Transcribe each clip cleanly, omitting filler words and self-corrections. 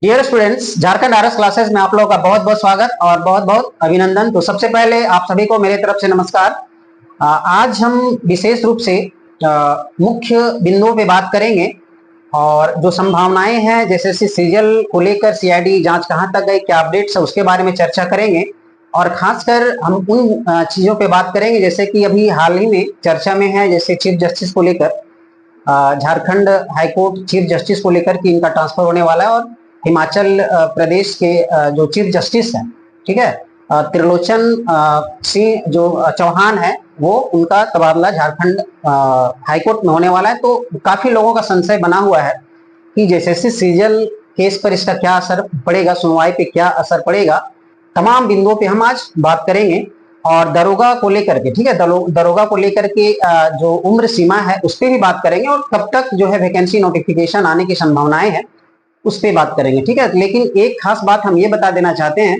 Dear students, Jharkhand RS classes में आप लोगों का बहुत बहुत स्वागत और बहुत बहुत अभिनंदन। तो सबसे पहले आप सभी को मेरे तरफ से नमस्कार। आज हम विशेष रूप से मुख्य बिंदुओं पे बात करेंगे और जो संभावनाएं हैं जैसे सीजीएल को लेकर सीआईडी जांच कहां तक गई, क्या अपडेट्स है, उसके बारे में चर्चा करेंगे। और खासकर हम उन चीजों पे बात करेंगे जैसे कि अभी हाल ही में चर्चा में है, जैसे चीफ जस्टिस को लेकर, झारखंड हाईकोर्ट चीफ जस्टिस को लेकर कि इनका ट्रांसफर होने वाला है, और हिमाचल प्रदेश के जो चीफ जस्टिस हैं, ठीक है, त्रिलोचन सिंह जो चौहान है, वो उनका तबादला झारखंड हाईकोर्ट में होने वाला है। तो काफी लोगों का संशय बना हुआ है कि जैसे सीजीएल केस पर इसका क्या असर पड़ेगा, सुनवाई पे क्या असर पड़ेगा। तमाम बिंदुओं पे हम आज बात करेंगे। और दरोगा को लेकर के, ठीक है, दरोगा को लेकर के जो उम्र सीमा है उस पर भी बात करेंगे, और कब तक जो है वैकेंसी नोटिफिकेशन आने की संभावनाएं हैं उस पर बात करेंगे, ठीक है। लेकिन एक खास बात हम ये बता देना चाहते हैं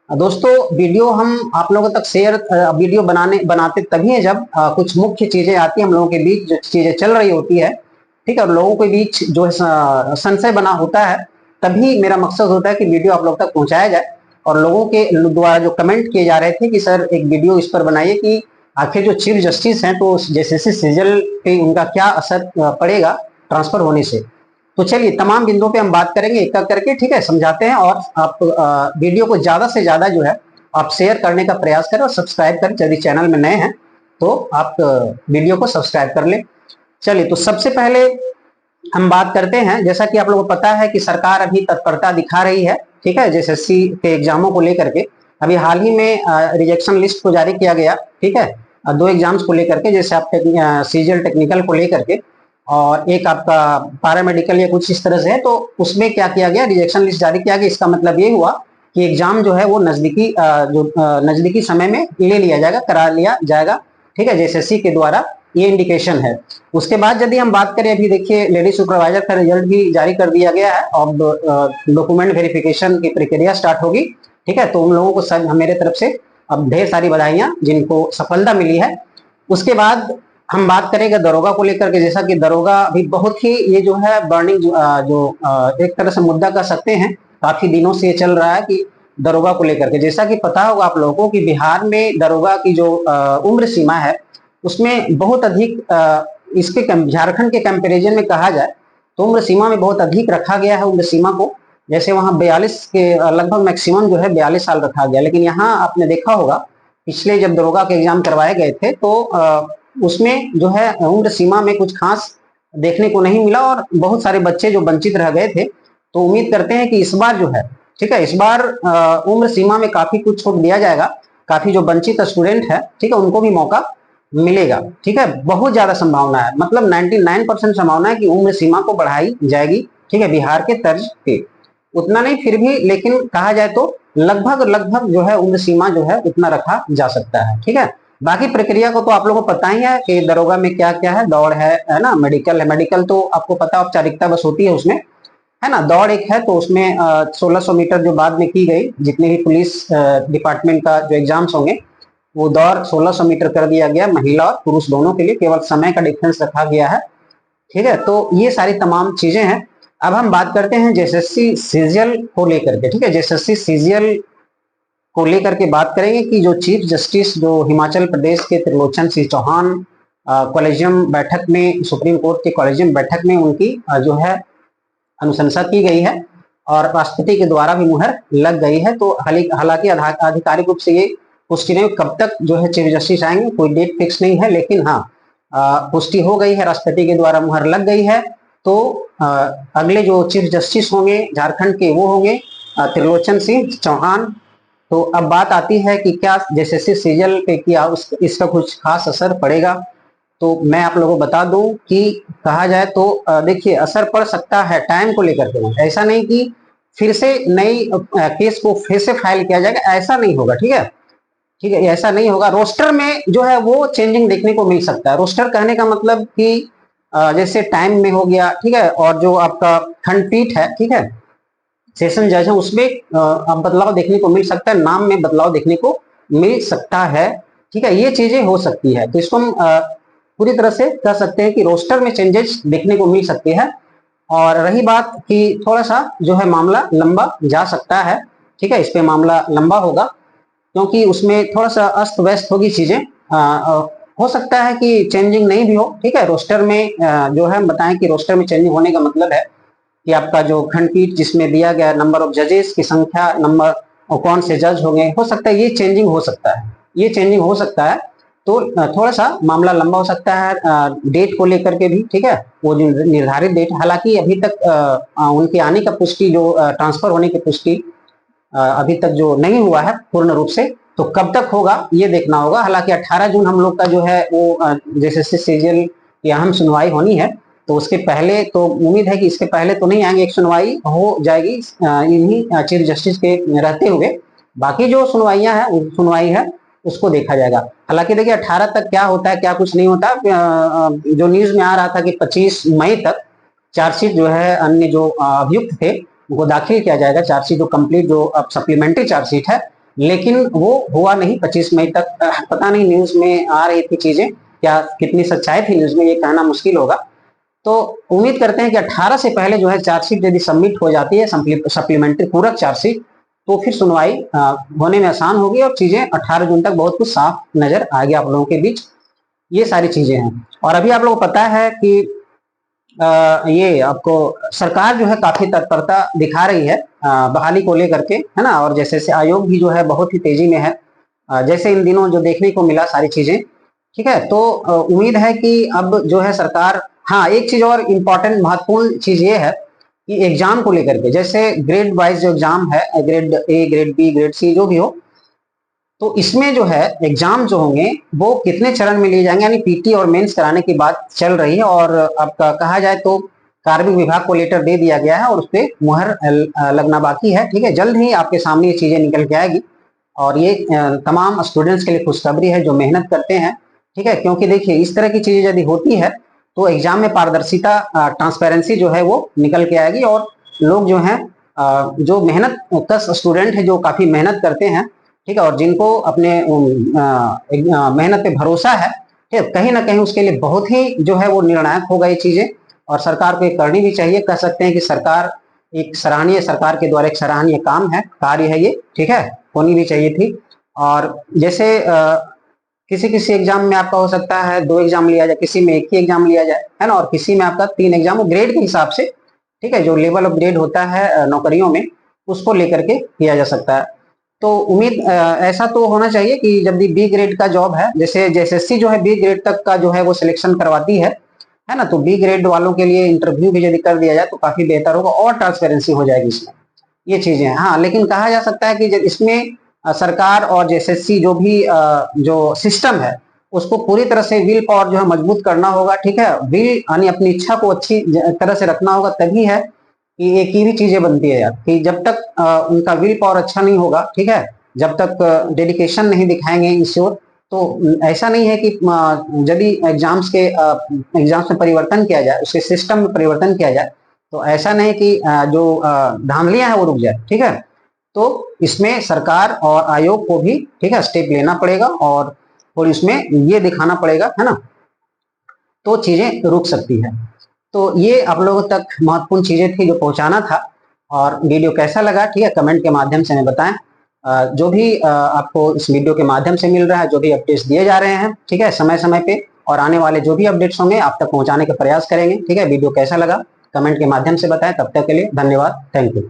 दोस्तों, वीडियो हम आप लोगों तक वीडियो बनाते तभी है जब कुछ मुख्य चीजें आती है हम लोगों के बीच, जो चीजें चल रही होती है, ठीक है, और लोगों के बीच जो है संशय बना होता है, तभी मेरा मकसद होता है कि वीडियो आप लोग तक पहुंचाया जाए। और लोगों के द्वारा जो कमेंट किए जा रहे थे कि सर एक वीडियो इस पर बनाइए कि आखिर जो चीफ जस्टिस हैं तो जैसे सीजीएल पे उनका क्या असर पड़ेगा ट्रांसफर होने से। तो चलिए तमाम बिंदुओं पे हम बात करेंगे एक एक करके, ठीक है, समझाते हैं। और आप वीडियो को ज्यादा से ज्यादा जो है आप शेयर करने का प्रयास करें और सब्सक्राइब करें। यदि चैनल में नए हैं तो आप वीडियो को सब्सक्राइब कर लें। चलिए, तो सबसे पहले हम बात करते हैं, जैसा कि आप लोगों को पता है कि सरकार अभी तत्परता दिखा रही है, ठीक है, जेएसएससी के एग्जामों को लेकर के। अभी हाल ही में रिजेक्शन लिस्ट को जारी किया गया, ठीक है, दो एग्जाम्स को लेकर के, जैसे आप सीजीएल टेक्निकल को लेकर के और एक आपका पैरामेडिकल या कुछ इस तरह से है। तो उसमें क्या किया गया, रिजेक्शन लिस्ट जारी किया गया। इसका मतलब ये हुआ कि एग्जाम जो है वो नजदीकी समय में ले लिया जाएगा, करा लिया जाएगा, ठीक है, जेएसएससी के द्वारा, ये इंडिकेशन है। उसके बाद यदि हम बात करें, अभी देखिए लेडी सुपरवाइजर का रिजल्ट भी जारी कर दिया गया है और डॉक्यूमेंट वेरिफिकेशन की प्रक्रिया स्टार्ट होगी, ठीक है। तो उन लोगों को सब मेरे तरफ से अब ढेर सारी बधाइयां जिनको सफलता मिली है। उसके बाद हम बात करेंगे दरोगा को लेकर के। जैसा कि दरोगा अभी बहुत ही ये जो है बर्निंग एक तरह से मुद्दा कर सकते हैं, काफी दिनों से ये चल रहा है कि दरोगा को लेकर के, जैसा कि पता होगा आप लोगों को कि बिहार में दरोगा की जो उम्र सीमा है उसमें बहुत अधिक इसके झारखंड के कंपैरिजन में कहा जाए तो उम्र सीमा में बहुत अधिक रखा गया है उम्र सीमा को। जैसे वहां 42 के लगभग मैक्सिमम जो है 42 साल रखा गया, लेकिन यहाँ आपने देखा होगा पिछले जब दरोगा के एग्जाम करवाए गए थे तो उसमें जो है उम्र सीमा में कुछ खास देखने को नहीं मिला और बहुत सारे बच्चे जो वंचित रह गए थे। तो उम्मीद करते हैं कि इस बार जो है, ठीक है, इस बार उम्र सीमा में काफी कुछ छूट दिया जाएगा, काफी जो वंचित स्टूडेंट है, ठीक है, उनको भी मौका मिलेगा, ठीक है। बहुत ज्यादा संभावना है, मतलब 99% संभावना है कि उम्र सीमा को बढ़ाई जाएगी, ठीक है, बिहार के तर्ज पे। उतना नहीं फिर भी, लेकिन कहा जाए तो लगभग लगभग जो है उम्र सीमा जो है उतना रखा जा सकता है, ठीक है। बाकी प्रक्रिया को तो आप लोगों को पता ही है कि दरोगा में क्या क्या है, दौड़ है ना, मेडिकल है। मेडिकल तो आपको पता औपचारिकता बस होती है उसमें, है ना, दौड़ एक है, तो उसमें 1600 मीटर जो बाद में की गई, जितने भी पुलिस डिपार्टमेंट का जो एग्जाम्स होंगे वो दौड़ 1600 मीटर कर दिया गया, महिला और पुरुष दोनों के लिए, केवल समय का डिफरेंस रखा गया है, ठीक है। तो ये सारी तमाम चीजें हैं। अब हम बात करते हैं जेएसएससी सीजीएल को लेकर के, ठीक है, जेएसएससी सीजीएल को लेकर के बात करेंगे कि जो चीफ जस्टिस जो हिमाचल प्रदेश के त्रिलोचन सिंह चौहान कॉलेजियम बैठक में, सुप्रीम कोर्ट के कॉलेजियम बैठक में उनकी जो है अनुशंसा की गई है और राष्ट्रपति के द्वारा भी मुहर लग गई है। तो हालांकि आधिकारिक रूप से ये पुष्टि नहीं, कब तक जो है चीफ जस्टिस आएंगे कोई डेट फिक्स नहीं है, लेकिन हाँ पुष्टि हो गई है, राष्ट्रपति के द्वारा मुहर लग गई है। तो अगले जो चीफ जस्टिस होंगे झारखंड के वो होंगे त्रिलोचन सिंह चौहान। तो अब बात आती है कि क्या जेएसएससी सीजीएल पे किया इसका कुछ खास असर पड़ेगा। तो मैं आप लोगों को बता दूं कि कहा जाए तो देखिए असर पड़ सकता है टाइम को लेकर के, ऐसा नहीं कि फिर से नई केस को फिर से फाइल किया जाएगा, ऐसा नहीं होगा, ठीक है, ठीक है, ऐसा नहीं होगा। रोस्टर में जो है वो चेंजिंग देखने को मिल सकता है। रोस्टर कहने का मतलब कि जैसे टाइम में हो गया, ठीक है, और जो आपका खंडपीठ है, ठीक है, सेशन जज है, उसमें अब बदलाव देखने को मिल सकता है, नाम में बदलाव देखने को मिल सकता है, ठीक है, ये चीजें हो सकती है। तो इसको हम पूरी तरह से कह सकते हैं कि रोस्टर में चेंजेस देखने को मिल सकते हैं। और रही बात कि थोड़ा सा जो है मामला लंबा जा सकता है, ठीक है, इस पे मामला लंबा होगा क्योंकि उसमें थोड़ा सा अस्त व्यस्त होगी चीजें। हो सकता है कि चेंजिंग नहीं भी हो, ठीक है। रोस्टर में जो है बताएं कि रोस्टर में चेंजिंग होने का मतलब है कि आपका जो खंडपीठ जिसमें दिया गया नंबर ऑफ जजेस की संख्या, नंबर और कौन से जज होंगे, हो सकता है ये चेंजिंग हो सकता है, ये चेंजिंग हो सकता है। तो थोड़ा सा मामला लंबा हो सकता है डेट को लेकर के भी, ठीक है, वो जो निर्धारित डेट, हालांकि अभी तक उनके आने का पुष्टि, जो ट्रांसफर होने की पुष्टि अभी तक जो नहीं हुआ है पूर्ण रूप से, तो कब तक होगा ये देखना होगा। हालांकि 18 जून हम लोग का जो है वो जैसे सीजीएल की अहम सुनवाई होनी है, तो उसके पहले तो उम्मीद है कि इसके पहले तो नहीं आएंगे, एक सुनवाई हो जाएगी इन्हीं चीफ जस्टिस के रहते हुए। बाकी जो सुनवाइयां है, सुनवाई है उसको देखा जाएगा। हालांकि देखिए 18 तक क्या होता है क्या कुछ नहीं होता। जो न्यूज में आ रहा था कि 25 मई तक चार्जशीट जो है अन्य जो अभियुक्त थे उनको दाखिल किया जाएगा, चार्जशीट जो कंप्लीट जो अब सप्लीमेंट्री चार्जशीट है, लेकिन वो हुआ नहीं 25 मई तक। पता नहीं, न्यूज में आ रही थी चीजें, क्या कितनी सच्चाई थी न्यूज में ये कहना मुश्किल होगा। तो उम्मीद करते हैं कि 18 से पहले जो है चार्जशीट यदि सबमिट हो जाती है, सप्लीमेंट्री पूरक चार्जशीट, तो फिर सुनवाई होने में आसान होगी और चीजें 18 जून तक बहुत कुछ साफ नजर आ गया आप लोगों के बीच। ये सारी चीजें हैं। और अभी आप लोगों को पता है कि ये आपको सरकार जो है काफी तत्परता दिखा रही है बहाली को लेकर के, है ना। और जैसे आयोग भी जो है बहुत ही तेजी में है, जैसे इन दिनों जो देखने को मिला सारी चीजें, ठीक है। तो उम्मीद है कि अब जो है सरकार, हाँ एक चीज और इम्पोर्टेंट महत्वपूर्ण चीज ये है कि एग्जाम को लेकर के, जैसे ग्रेड वाइज जो एग्जाम है, grade A, grade B, grade C जो भी हो, तो इसमें जो है एग्जाम जो होंगे वो कितने चरण में लिए जाएंगे, यानी पीटी और मेंस कराने की बात चल रही है। और आपका कहा जाए तो कार्मिक विभाग को लेटर दे दिया गया है और उस पर मुहर लगना बाकी है, ठीक है। जल्द ही आपके सामने ये चीजें निकल के आएगी और ये तमाम स्टूडेंट्स के लिए खुशखबरी है जो मेहनत करते हैं, ठीक है। क्योंकि देखिए इस तरह की चीजें यदि होती है तो एग्जाम में पारदर्शिता, ट्रांसपेरेंसी जो है वो निकल के आएगी और लोग जो है जो मेहनत कश स्टूडेंट है, जो काफी मेहनत करते हैं, ठीक है, और जिनको अपने मेहनत पे भरोसा है, ठीक है, कहीं ना कहीं उसके लिए बहुत ही जो है वो निर्णायक होगा ये चीजें। और सरकार को ये करनी भी चाहिए, कह सकते हैं कि सरकार एक सराहनीय, सरकार के द्वारा एक सराहनीय काम है, कार्य है ये, ठीक है, होनी भी चाहिए थी। और जैसे किसी किसी एग्जाम में आपका हो सकता है 2 एग्जाम लिया जाए, किसी में 1 ही एग्जाम लिया जाए, है ना, और किसी में आपका 3 एग्जाम, ग्रेड के हिसाब से, ठीक है, जो लेवल ऑफ ग्रेड होता है नौकरियों में उसको लेकर के किया जा सकता है। तो उम्मीद ऐसा तो होना चाहिए कि जब भी बी ग्रेड का जॉब है, जैसे जेएसएससी जो है बी ग्रेड तक का जो है वो सिलेक्शन करवाती है ना, तो बी ग्रेड वालों के लिए इंटरव्यू भी यदि कर दिया जाए तो काफी बेहतर होगा और ट्रांसपेरेंसी हो जाएगी इसमें, ये चीजें हैं। हाँ, लेकिन कहा जा सकता है कि जब इसमें सरकार और जेएसएससी जो भी जो सिस्टम है उसको पूरी तरह से विल पावर जो है मजबूत करना होगा, ठीक है, विल यानी अपनी इच्छा को अच्छी तरह से रखना होगा, तभी है कि एक ही भी चीजें बनती है यार, कि जब तक उनका विल पावर अच्छा नहीं होगा, ठीक है, जब तक डेडिकेशन नहीं दिखाएंगे इस ओर, तो ऐसा नहीं है कि यदि एग्जाम्स में परिवर्तन किया जाए, उसके सिस्टम में परिवर्तन किया जाए, तो ऐसा नहीं कि जो धांधलियां हैं वो रुक जाए, ठीक है। तो इसमें सरकार और आयोग को भी, ठीक है, स्टेप लेना पड़ेगा और इसमें ये दिखाना पड़ेगा, है ना, तो चीजें रुक सकती है। तो ये आप लोगों तक महत्वपूर्ण चीजें थी जो पहुंचाना था। और वीडियो कैसा लगा, ठीक है, कमेंट के माध्यम से हमें बताएं। जो भी आपको इस वीडियो के माध्यम से मिल रहा है, जो भी अपडेट्स दिए जा रहे हैं, ठीक है, समय समय पे, और आने वाले जो भी अपडेट्स होंगे आप तक पहुंचाने का प्रयास करेंगे, ठीक है। वीडियो कैसा लगा कमेंट के माध्यम से बताएं। तब तक के लिए धन्यवाद, थैंक यू।